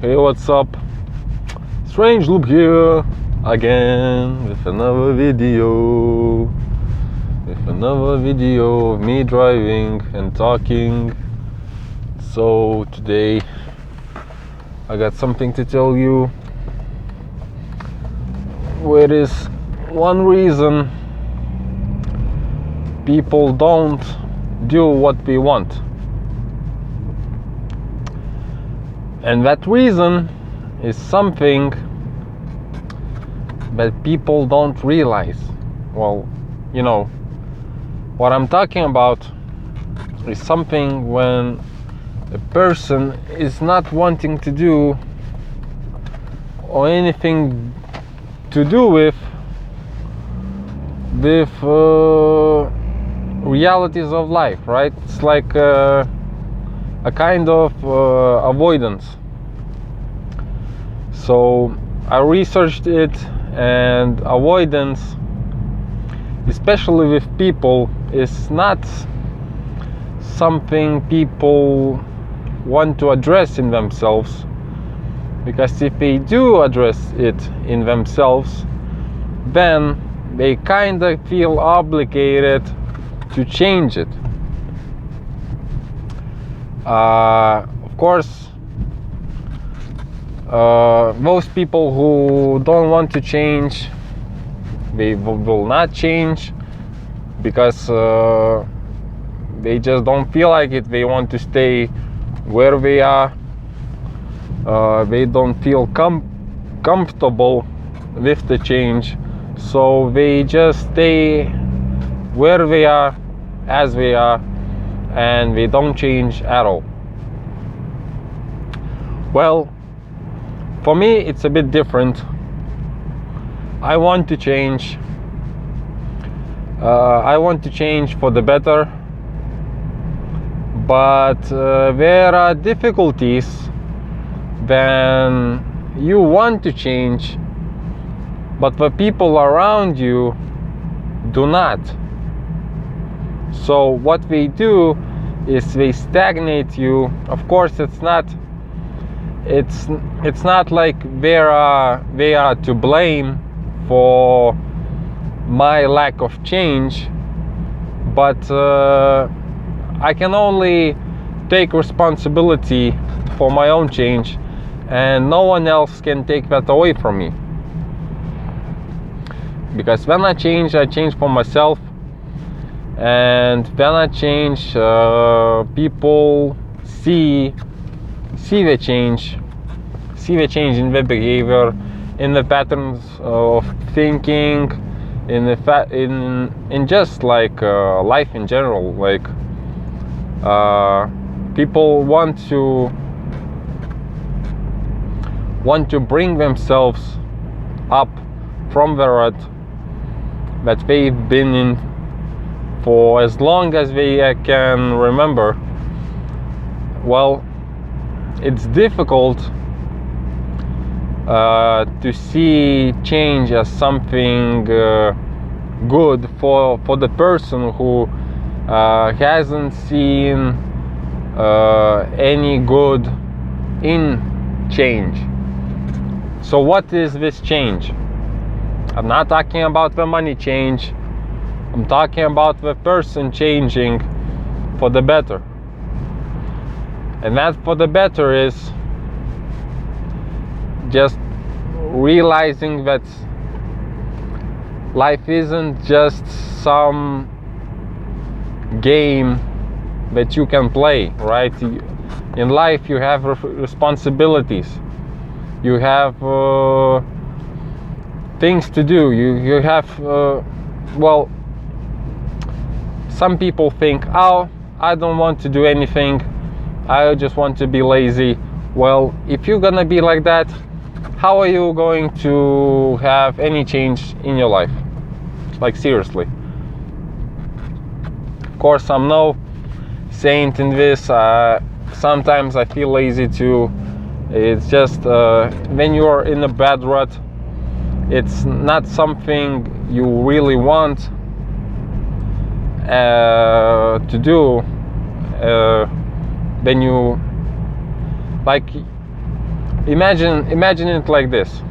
Hey, what's up? Strangeloop here again with another video. With another video of me driving and talking. So today I got something to tell you. There is one reason people don't do what we want. And that reason is something that people don't realize. Well, you know, what I'm talking about is something when a person is not wanting to do or anything to do with realities of life, right? It's like a kind of avoidance. So I researched it, and avoidance, especially with people, is not something people want to address in themselves, because if they do address it in themselves, then they kind of feel obligated to change it. Of course, most people who don't want to change, they will not change because they just don't feel like it. They want to stay where they are. They don't feel comfortable with the change, so they just stay where they are, as they are, and they don't change at all. Well, for me it's a bit different. I want to change. I want to change for the better, but there are difficulties when you want to change, but the people around you do not. So what they do is they stagnate you. Of course, it's not like they are to blame for my lack of change, but I can only take responsibility for my own change, and no one else can take that away from me. Because when I change for myself, and when I change, people see the change in their behavior, in the patterns of thinking, in just like life in general. Like people want to bring themselves up from the rut that they've been in for as long as they can remember. Well, it's difficult to see change as something good for the person who hasn't seen any good in change. So what is this change? I'm not talking about the money change. I'm talking about the person changing for the better. And that for the better is just realizing that life isn't just some game that you can play, right? In life you have responsibilities. You have things to do. You have well, some people think, oh, I don't want to do anything, I just want to be lazy. Well, if you're gonna be like that, how are you going to have any change in your life? Like, seriously. Of course, I'm no saint in this. Sometimes I feel lazy too. It's just when you're in a bad rut, it's not something you really want to do. When you, like, Imagine it like this.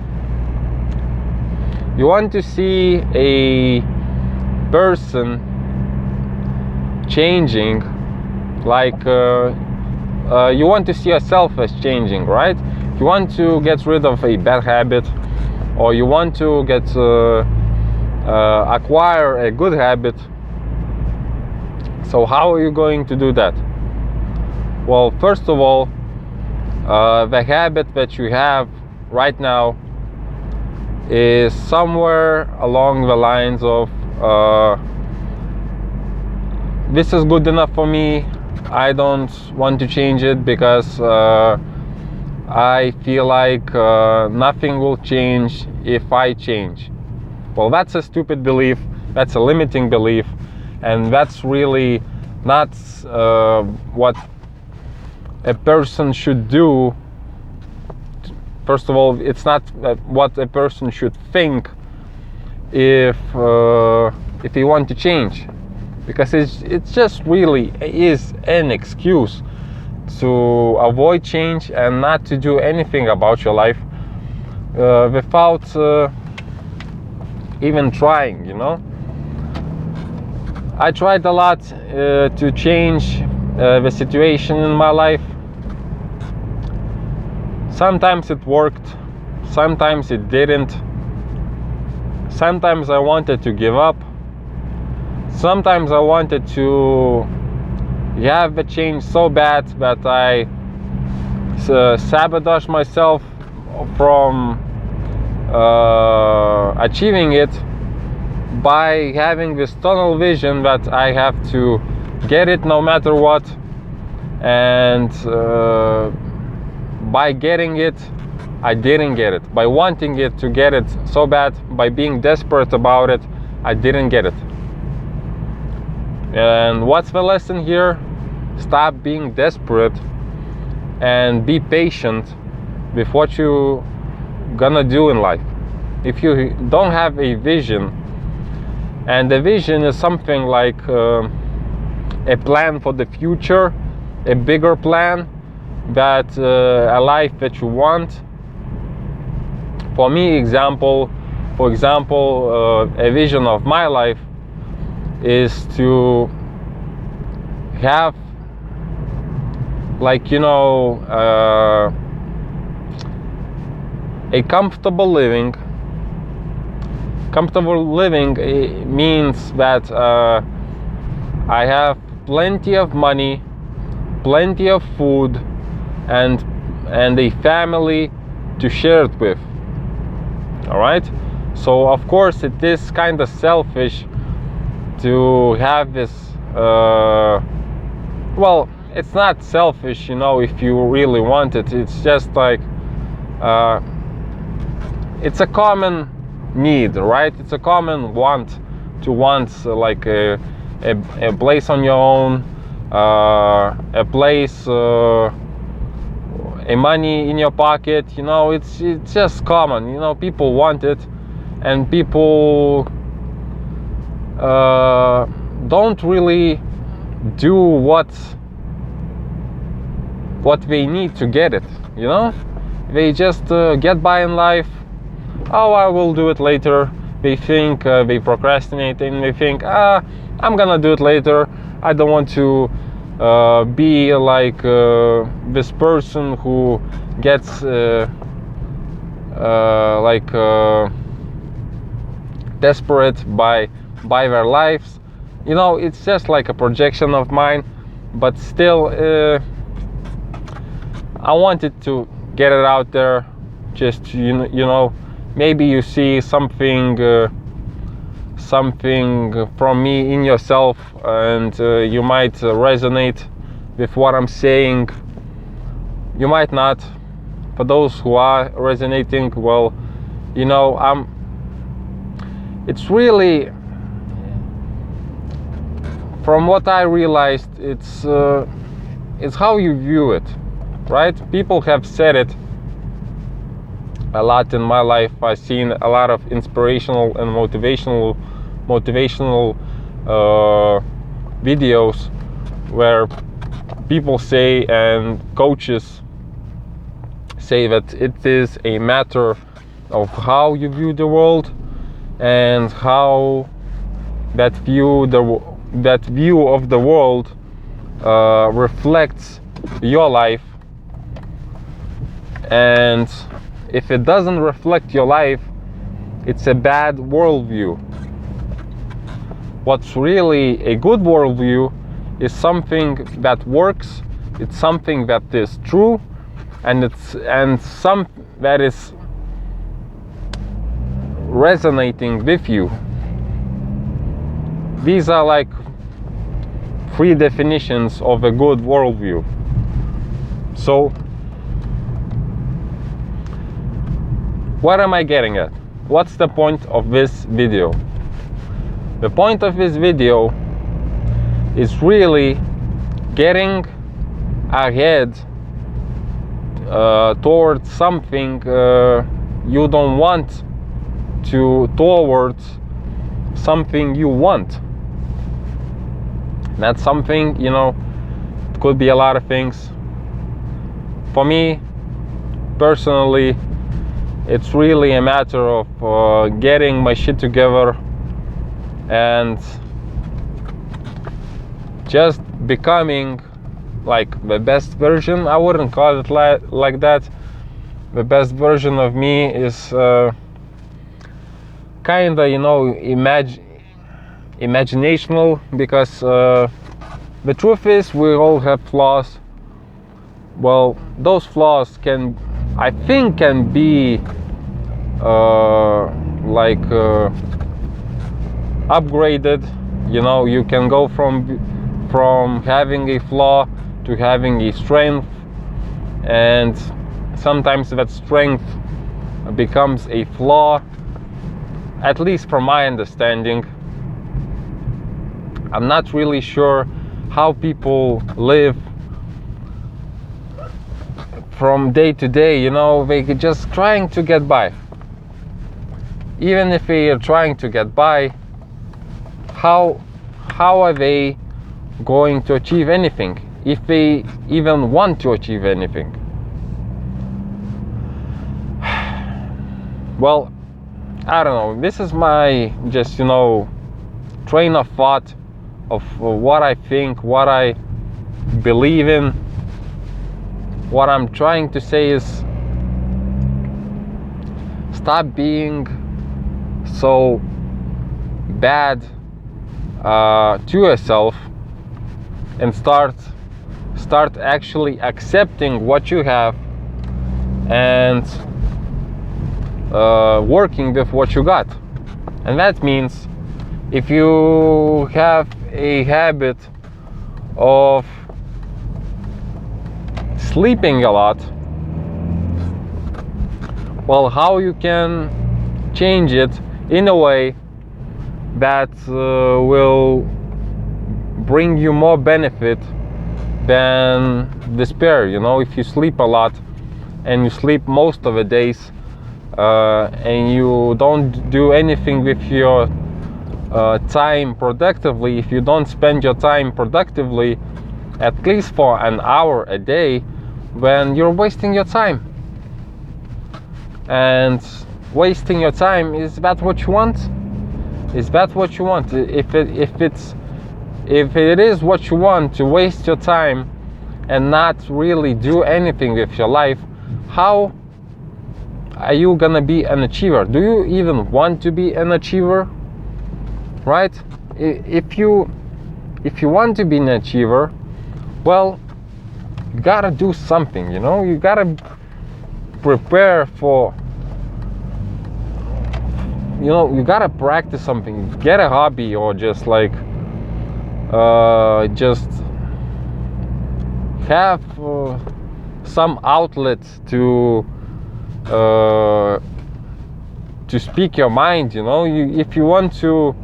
You want to see a person changing, like you want to see yourself as changing, right? You want to get rid of a bad habit, or you want to acquire a good habit. So how are you going to do that? Well, first of all, the habit that you have right now is somewhere along the lines of this is good enough for me. I don't want to change it because I feel like nothing will change if I change. Well, that's a stupid belief. That's a limiting belief, and that's really not what a person should do. First of all, it's not what a person should think if he want to change, because it's just really is an excuse to avoid change and not to do anything about your life without even trying, you know. I tried a lot to change the situation in my life. Sometimes it worked, sometimes it didn't. Sometimes I wanted to give up. Sometimes I wanted to have the change so bad that I sabotage myself from achieving it by having this tunnel vision that I have to get it no matter what, and by getting it, I didn't get it. By wanting it to get it so bad, by being desperate about it, I didn't get it. And what's the lesson here? Stop being desperate and be patient with what you gonna do in life. If you don't have a vision, and the vision is something like a plan for the future, a bigger plan, that a life that you want. For me, for example, a vision of my life is to have, like, you know, a comfortable living. Comfortable living means that I have plenty of money, plenty of food, and a family to share it with. All right. So of course it is kind of selfish to have this. Well, it's not selfish, you know, if you really want it. It's just like it's a common need, right? It's a common want to want like a place on your own, a place, a money in your pocket, you know. It's just common, you know. People want it, and people don't really do what they need to get it, you know. They just get by in life. Oh, I will do it later. They think, they procrastinate, and they think, I'm gonna do it later. I don't want to be like this person who gets desperate by their lives. You know, it's just like a projection of mine, but still I wanted to get it out there. Just you know, maybe you see something from me in yourself, and you might resonate with what I'm saying. You might not. For those who are resonating, well, you know, it's really, from what I realized, it's how you view it, right? People have said it a lot in my life. I've seen a lot of inspirational and motivational videos where people say, and coaches say that it is a matter of how you view the world and how that view of the world reflects your life. And if it doesn't reflect your life, it's a bad worldview. What's really a good worldview is something that works, it's something that is true, and some that is resonating with you. These are like 3 definitions of a good worldview. So, what am I getting at? What's the point of this video? The point of this video is really getting ahead towards something you don't want towards something you want. That's something, it could be a lot of things. For me, personally, it's really a matter of getting my shit together and just becoming like the best version. I wouldn't call it like that. The best version of me is kinda, imaginational, because the truth is we all have flaws. Well, those flaws can be upgraded. You can go from having a flaw to having a strength, and sometimes that strength becomes a flaw, at least from my understanding. I'm not really sure how people live from day to day. They're just trying to get by. Even if they are trying to get by, how are they going to achieve anything, if they even want to achieve anything? Well, I don't know. This is my just train of thought of what I think, what I believe in. What I'm trying to say is, stop being so bad to yourself and start actually accepting what you have and working with what you got. And that means if you have a habit of sleeping a lot, well, how you can change it in a way that will bring you more benefit than despair. If you sleep a lot and you sleep most of the days and you don't do anything with your time productively, if you don't spend your time productively at least for an hour a day, then you're wasting your time. And wasting your time, is that what you want? Is that what you want? If it is what you want, to waste your time and not really do anything with your life, how are you gonna be an achiever? Do you even want to be an achiever? Right? If you want to be an achiever, well, you gotta do something. You gotta prepare for, you gotta practice something, get a hobby, or just just have some outlet to speak your mind. If you want to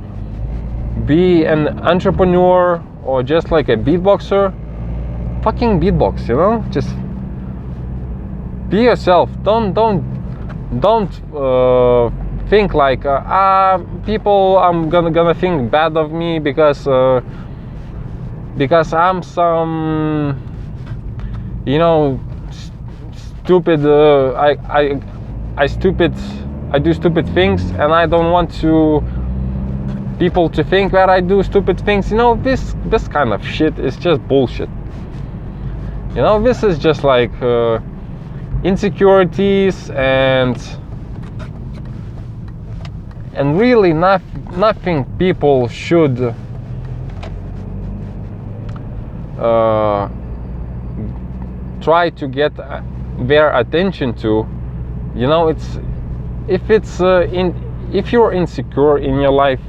be an entrepreneur or just like a beatboxer, fucking beatbox. Just be yourself. Don't think like people I'm gonna think bad of me because I'm some stupid. I do stupid things, and I don't want to people to think that I do stupid things. You know, this kind of shit is just bullshit. You know, this is just like insecurities and really nothing people should try to get their attention to. You know, if you're insecure in your life,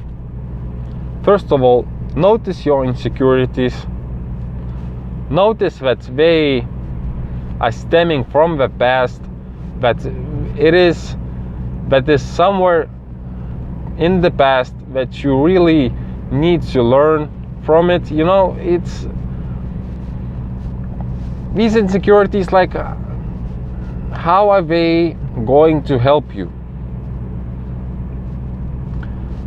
first of all, notice your insecurities. Notice that they are stemming from the past, that is somewhere in the past that you really need to learn from it. You know, it's these insecurities, like, how are they going to help you?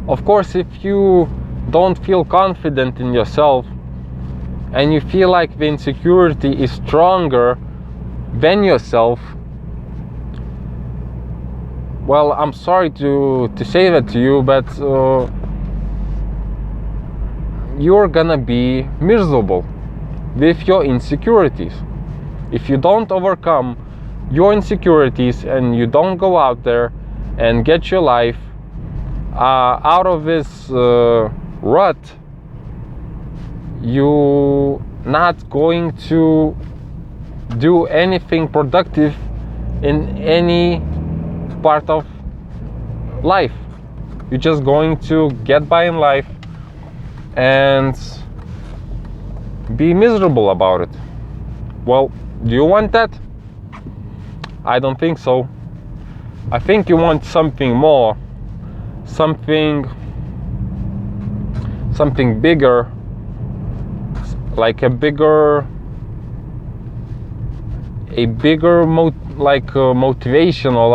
Of course, if you don't feel confident in yourself and you feel like the insecurity is stronger than yourself, well, I'm sorry to say that to you, but you're gonna be miserable with your insecurities. If you don't overcome your insecurities and you don't go out there and get your life out of this rut, you're not going to do anything productive in any part of life. You're just going to get by in life and be miserable about it. Well, do you want that? I don't think so. I think you want something more, something bigger, like a bigger motivation, or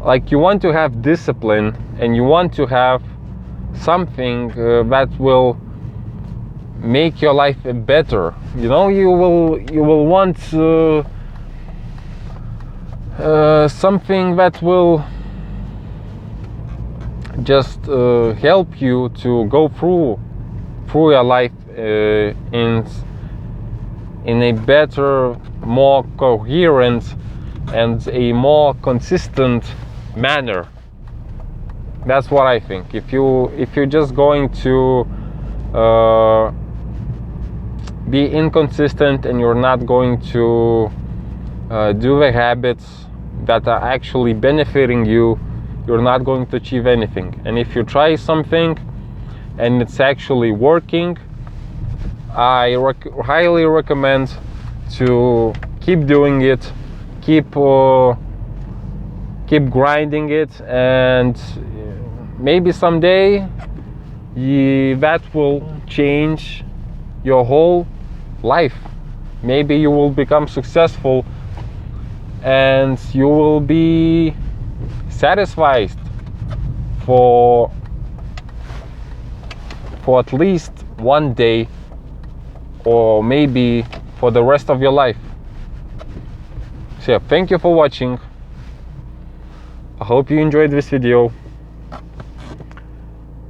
like you want to have discipline, and you want to have something that will make your life better. You know, you will want something that will just help you to go through your life in a better, more coherent and a more consistent manner. That's what I think. If you're just going to be inconsistent and you're not going to do the habits that are actually benefiting you, you're not going to achieve anything. And if you try something and it's actually working, I highly recommend to keep doing it, keep grinding it, and maybe someday that will change your whole life. Maybe you will become successful and you will be satisfied for at least one day, or maybe for the rest of your life. So yeah, thank you for watching. I hope you enjoyed this video,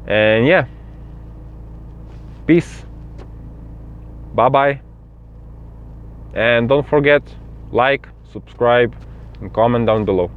and yeah, peace, bye bye, and don't forget, like, subscribe and comment down below.